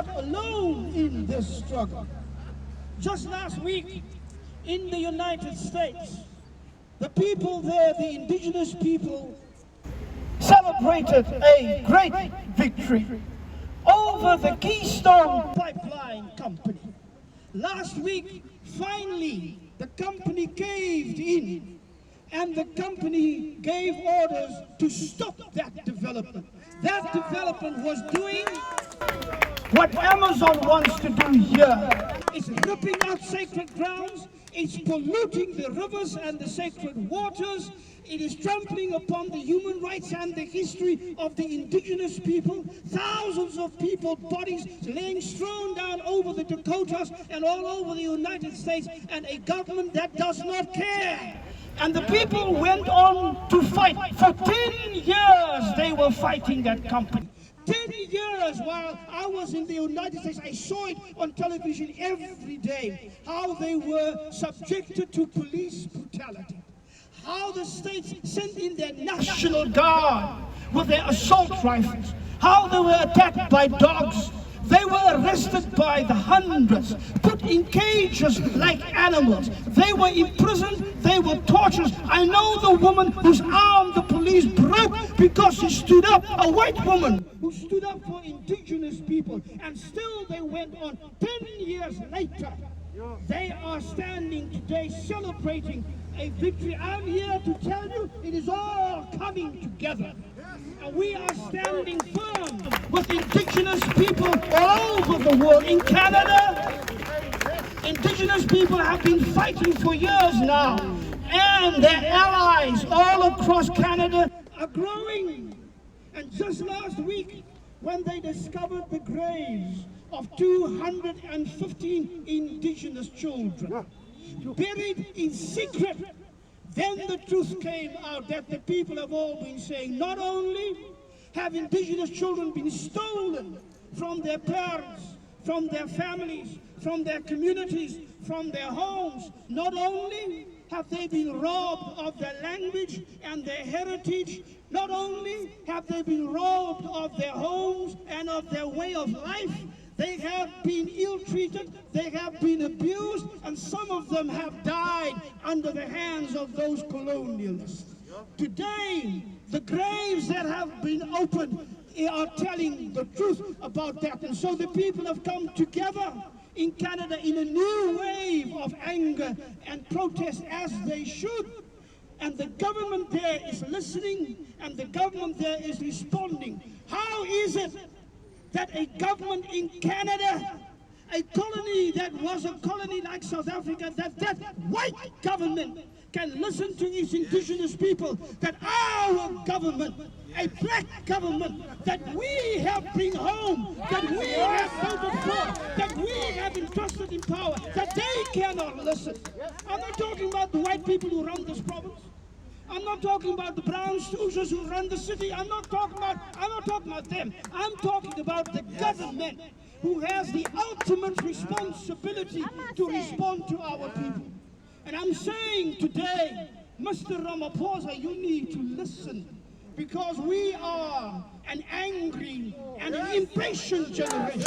not alone in this struggle. Just last week in the United States, the people there, the indigenous people, celebrated a great victory over the Keystone Pipeline Company. Last week, finally, the company caved in, and the company gave orders to stop that development. That development was doing what Amazon wants to do here. It's ripping out sacred grounds, it's polluting the rivers and the sacred waters, it is trampling upon the human rights and the history of the indigenous people. Thousands of people's bodies laying strewn down over the Dakotas and all over the United States, and a government that does not care. And the people went on to fight. For 10 years they were fighting that company. 10 years while I was in the United States, I saw it on television every day, how they were subjected to police brutality. How the states sent in their National Guard with their assault rifles. How they were attacked by dogs. They were arrested by the hundreds, put in cages like animals. They were imprisoned, they were tortured. I know the woman whose arm the police broke because she stood up, a white woman who stood up for indigenous people, and still they went on. 10 years later, they are standing today celebrating a victory. I'm here to tell you it is all coming together. And we are standing firm with indigenous people all over the world. In Canada, indigenous people have been fighting for years now. And their allies all across Canada are growing. And just last week, when they discovered the graves of 215 indigenous children, buried in secret, then the truth came out that the people have all been saying, not only have indigenous children been stolen from their parents, from their families, from their communities, from their homes, not only have they been robbed of their language and their heritage, not only have they been robbed of their homes and of their way of life, they have been ill-treated, they have been abused, and some of them have died under the hands of those colonialists. Today, the graves that have been opened are telling the truth about that. And so the people have come together in Canada in a new wave of anger and protest, as they should. And the government there is listening, and the government there is responding. How is it that a government in Canada, a colony that was a colony like South Africa, that white government can listen to its indigenous people, that our government, a black government, that we have bring home, that we have voted for, that we have entrusted in power, that they cannot listen. I'm not talking about the white people who run this province. I'm not talking about the brown stoozers who run the city. I'm not talking about them. I'm talking about the government who has the ultimate responsibility to respond to our people. And I'm saying today, Mr. Ramaphosa, you need to listen, because we are an angry and an impatient generation.